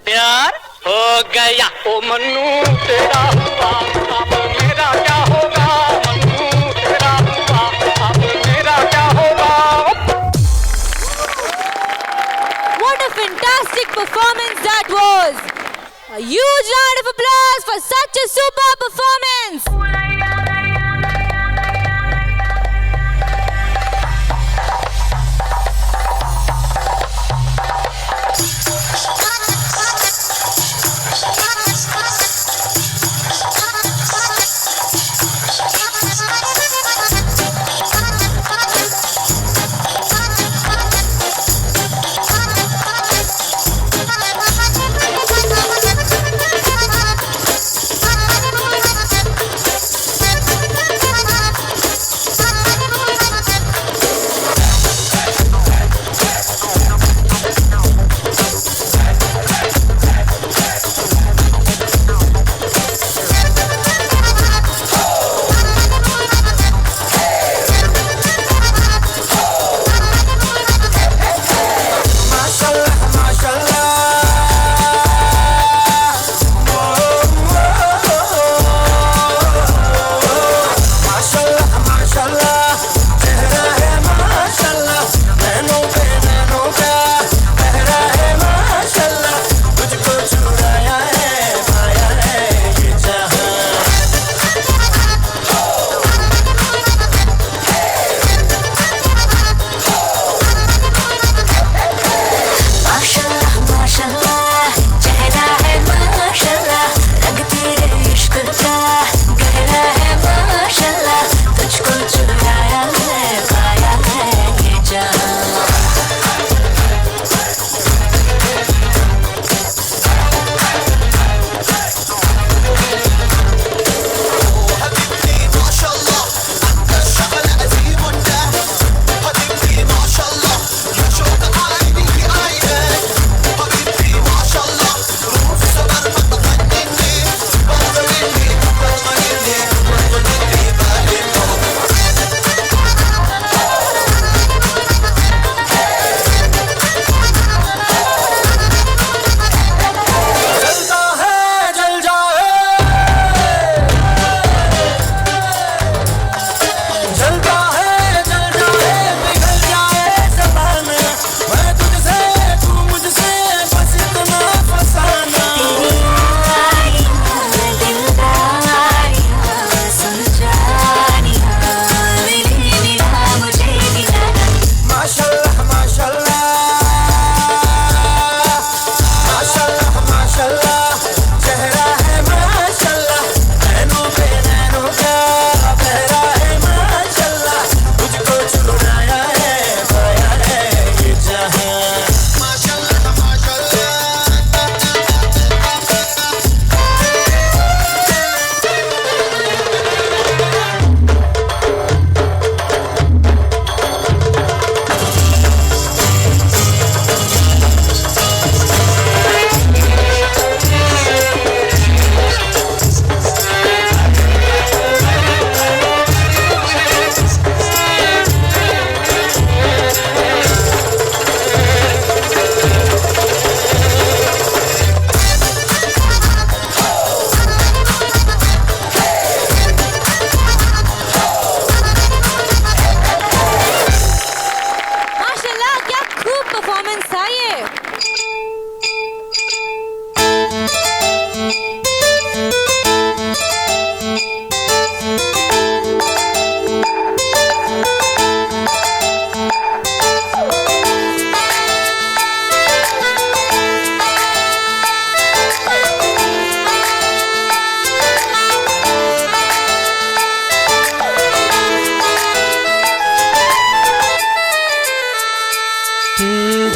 प्यार हो गया ओ मन्नू तेरा हुआ अब मेरा क्या होगा मन्नू तेरा हुआ अब मेरा क्या होगा। What a fantastic performance that was! A huge round of applause for such a super performance!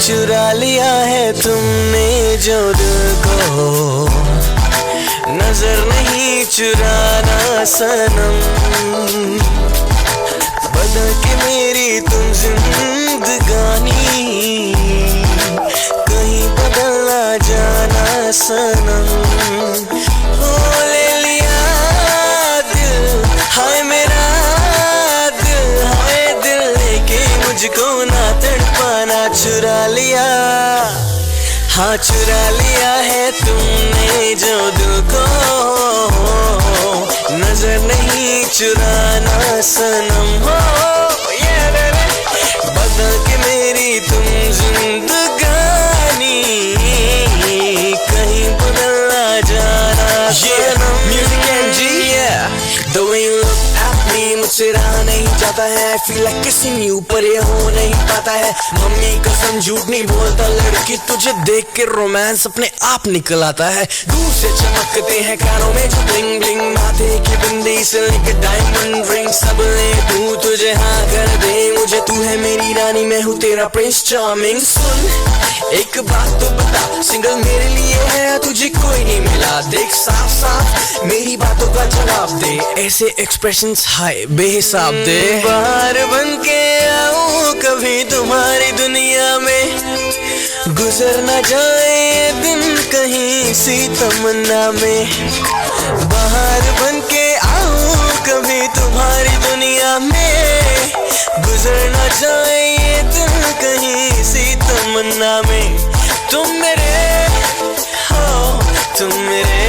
चुरा लिया है तुमने जो दिल को, नजर नहीं चुराना सनम, बदल के मेरी तुम जिंदगानी, कहीं बदल ना जाना सनम। हो ले लिया दिल, हाय मेरा दिल, हाय दिल लेके मुझको ना तड़पाना, चुरा लिया, हाँ चुरा लिया है तुमने जो दिल को, नजर नहीं चुराना सनम। हो बदल के मेरी तुम जिंदगानी, कहीं बदल ना जाना सनम। Music and G, yeah. The way you look at me, मुझसे रहा नहीं जाता है, I feel like kissing you, पर ये हो नहीं पाता है। मम्मी कसम झूठ नहीं बोलता, लड़की तुझे देख के रोमांस अपने आप निकल आता है। दूर से चमकते हैं कानों में जो ब्लिंग ब्लिंग, माथे की बिंदी से लेकर डायमंड रिंग, सब ले दूं तुझे हाँ कर दे मुझे, तू है मेरी रानी मैं हूँ तेरा प्रिंस चार्मिंग। सुन एक बात तो बता, सिंगल मेरे लिए है तुझे कोई नहीं मिला, देख साफ साफ मेरी बातों का जवाब दे, ऐसे एक्सप्रेशंस हाय बेहिसाब दे। बाहर बन के आऊं कभी तुम्हारी दुनिया में, गुजर न जाए दिन कहीं सी तमन्ना में, बाहर बन के आऊं कभी तुम्हारी दुनिया में, गुजर न जाए दिन कहीं सी तमन्ना में। तुम मेरे हो, तुम मेरे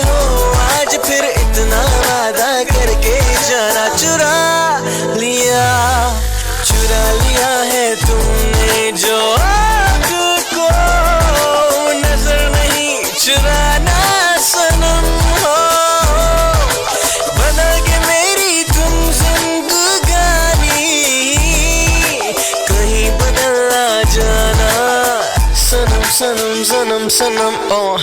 हो, आज फिर इतना वादा करके जाना, चुरा लिया है तुमने जो को, नजर नहीं चुराना सनम। हो बदल के मेरी तुम जिंदगानी, कहीं बदल ना जाना सनम सनम सनम सनम। ओ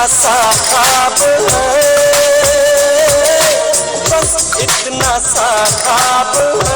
सा ख्वाब है, बस इतना सा ख्वाब है।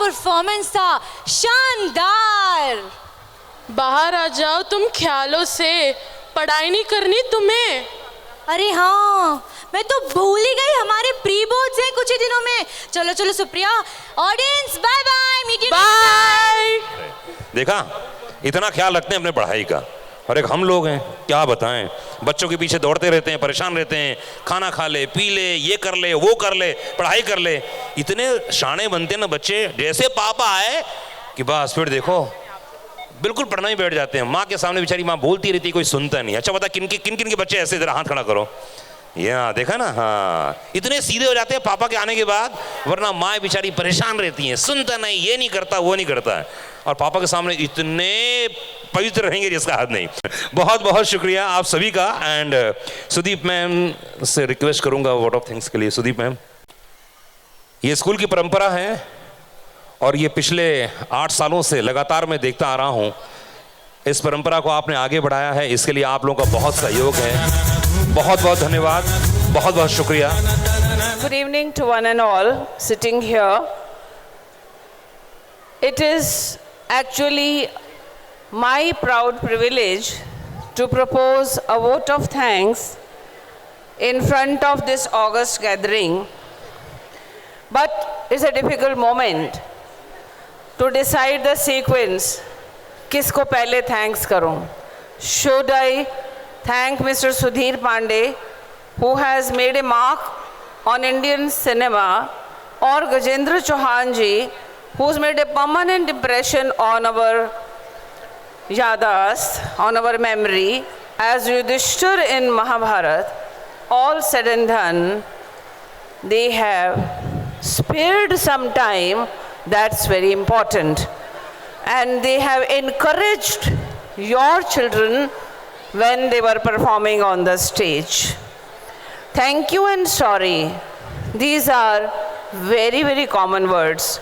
परफॉर्मेंस था, शानदार। बाहर आ जाओ तुम ख्यालों से, पढ़ाई नहीं करनी तुम्हें। अरे हाँ, मैं तो भूल ही गई, हमारे प्री बोर्ड्स हैं कुछ ही दिनों में। चलो चलो Supriya, audience bye bye, meet you bye. देखा, इतना ख्याल रखते हैं अपने पढ़ाई का, और एक हम लोग हैं क्या बताएं, बच्चों के पीछे दौड़ते रहते हैं, परेशान रहते हैं, खाना खा ले, पी ले, ये कर ले, वो कर ले, पढ़ाई कर ले। इतने शाणे बनते हैं ना बच्चे, जैसे पापा आए कि बस फिर देखो बिल्कुल पढ़ना ही बैठ जाते हैं। माँ के सामने बेचारी माँ बोलती रहती, कोई सुनता नहीं। अच्छा बता किन किन के बच्चे ऐसे, जरा हाथ खड़ा करो। यहाँ देखा ना, हाँ, इतने सीधे हो जाते हैं पापा के आने के बाद, वरना माँ बेचारी परेशान रहती हैं, सुनता नहीं, ये नहीं करता, वो नहीं करता है, और पापा के सामने इतने पवित्र रहेंगे जिसका हद नहीं। बहुत बहुत शुक्रिया आप सभी का। एंड सुदीप मैम से रिक्वेस्ट करूंगा वर्ड ऑफ थैंक्स के लिए। सुदीप मैम, ये स्कूल की परंपरा है और ये पिछले 8 सालों से लगातार मैं देखता आ रहा हूँ। इस परंपरा को आपने आगे बढ़ाया है, इसके लिए आप लोगों का बहुत सहयोग है। बहुत बहुत धन्यवाद, बहुत बहुत शुक्रिया। Good evening to one and all sitting here. It is actually my proud privilege to propose a vote of thanks in front of this august gathering. But it's a difficult moment to decide the sequence. किसको पहले thanks करूं? Should I thank Mr. Sudhir Pandey, who has made a mark on Indian cinema, or Gajendra Chauhan ji, who's made a permanent impression on our yadast, on our memory, as Yudhishthir in Mahabharata? All said and done, they have spared some time. That's very important. And they have encouraged your children when they were performing on the stage. Thank you and sorry. These are very, very common words,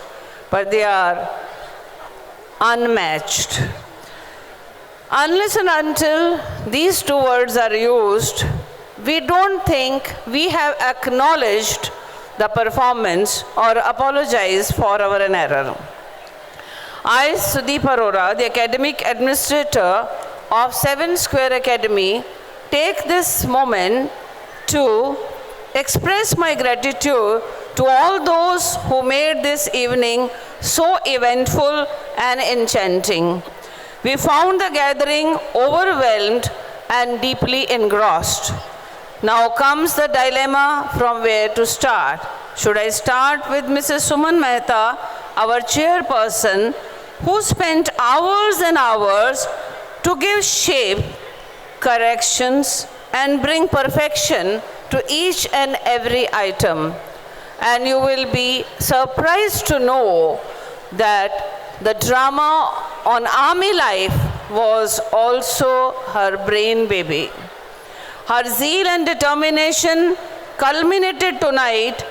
but they are unmatched. Unless and until these two words are used, we don't think we have acknowledged the performance or apologize for our error. I, Sudeep Arora, the academic administrator of 7 Square Academy, take this moment to express my gratitude to all those who made this evening so eventful and enchanting. We found the gathering overwhelmed and deeply engrossed. Now comes the dilemma from where to start. Should I start with Mrs. Suman Mehta, our chairperson, who spent hours and hours to give shape, corrections, and bring perfection to each and every item. And you will be surprised to know that the drama on army life was also her brain baby. Her zeal and determination culminated tonight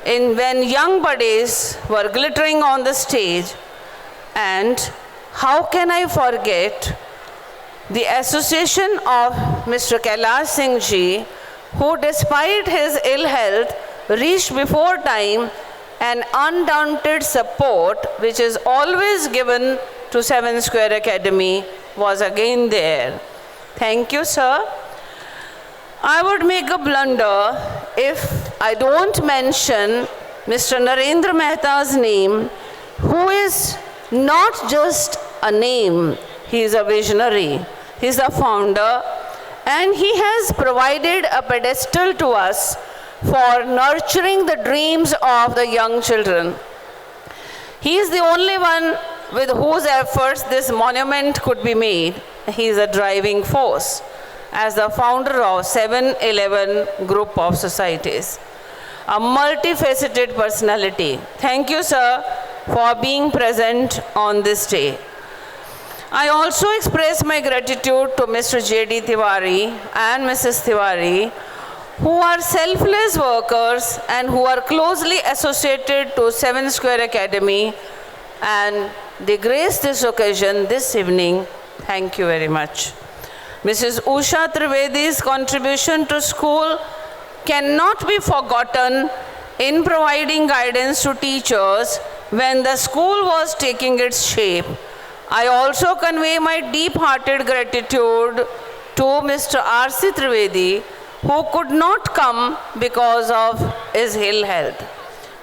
in when young buddies were glittering on the stage. And how can I forget the association of Mr. Kailash Singh Ji, who despite his ill health reached before time, and undaunted support which is always given to 7 Square Academy was again there. Thank you, sir. I would make a blunder if I don't mention Mr. Narendra Mehta's name, who is not just a name, he is a visionary, he is the founder, and he has provided a pedestal to us for nurturing the dreams of the young children. He is the only one with whose efforts this monument could be made. He is a driving force as the founder of 7-Eleven Group of Societies, a multifaceted personality. Thank you, sir, for being present on this day. I also express my gratitude to Mr. J.D. Tiwari and Mrs. Tiwari, who are selfless workers and who are closely associated to 7 Square Academy, and they grace this occasion this evening. Thank you very much. Mrs. Usha Trivedi's contribution to school cannot be forgotten in providing guidance to teachers when the school was taking its shape. I also convey my deep-hearted gratitude to Mr. R.C. Trivedi, who could not come because of his ill health.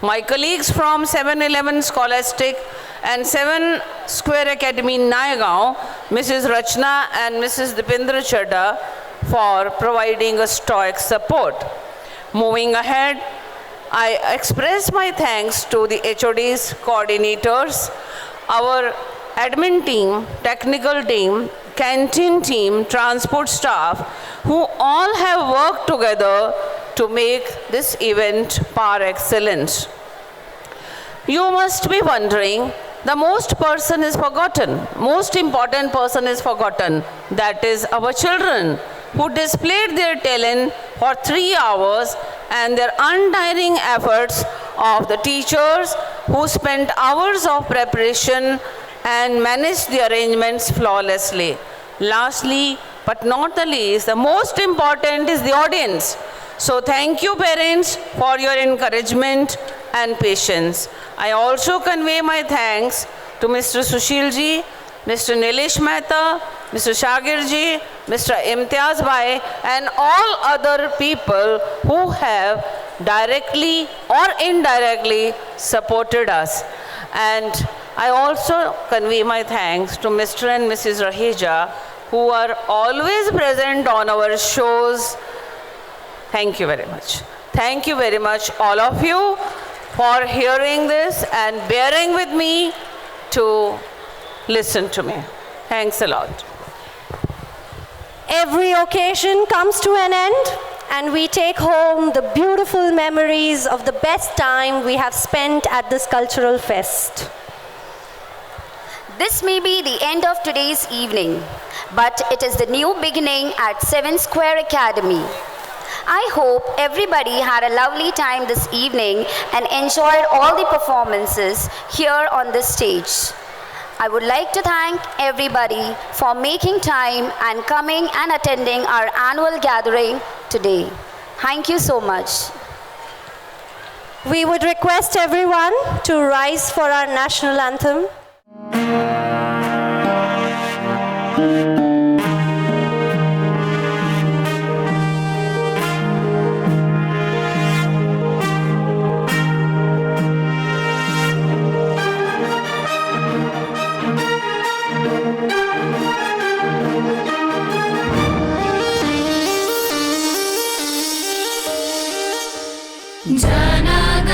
My colleagues from 7-Eleven Scholastic and 7 Square Academy Naigaon, Mrs. Rachna and Mrs. Dipendra Chadda, for providing a stoic support. Moving ahead, I express my thanks to the HODs, coordinators, our admin team, technical team, canteen team, transport staff, who all have worked together to make this event par excellence. You must be wondering, the most important person is forgotten. That is our children, who displayed their talent for 3 hours, and their untiring efforts of the teachers who spent hours of preparation and managed the arrangements flawlessly. Lastly, but not the least, the most important is the audience. So thank you, parents, for your encouragement and patience. I also convey my thanks to Mr. Sushil ji, Mr. Nilesh Mehta, Mr. Shagir ji, Mr. Imtiaz Bhai, and all other people who have directly or indirectly supported us. And I also convey my thanks to Mr. and Mrs. Raheja, who are always present on our shows. Thank you very much. Thank you very much, all of you, for hearing this and bearing with me to listen to me. Thanks a lot. Every occasion comes to an end, and we take home the beautiful memories of the best time we have spent at this cultural fest. This may be the end of today's evening, but it is the new beginning at 7 Square Academy. I hope everybody had a lovely time this evening and enjoyed all the performances here on this stage. I would like to thank everybody for making time and coming and attending our annual gathering today. Thank you so much. We would request everyone to rise for our national anthem. Jana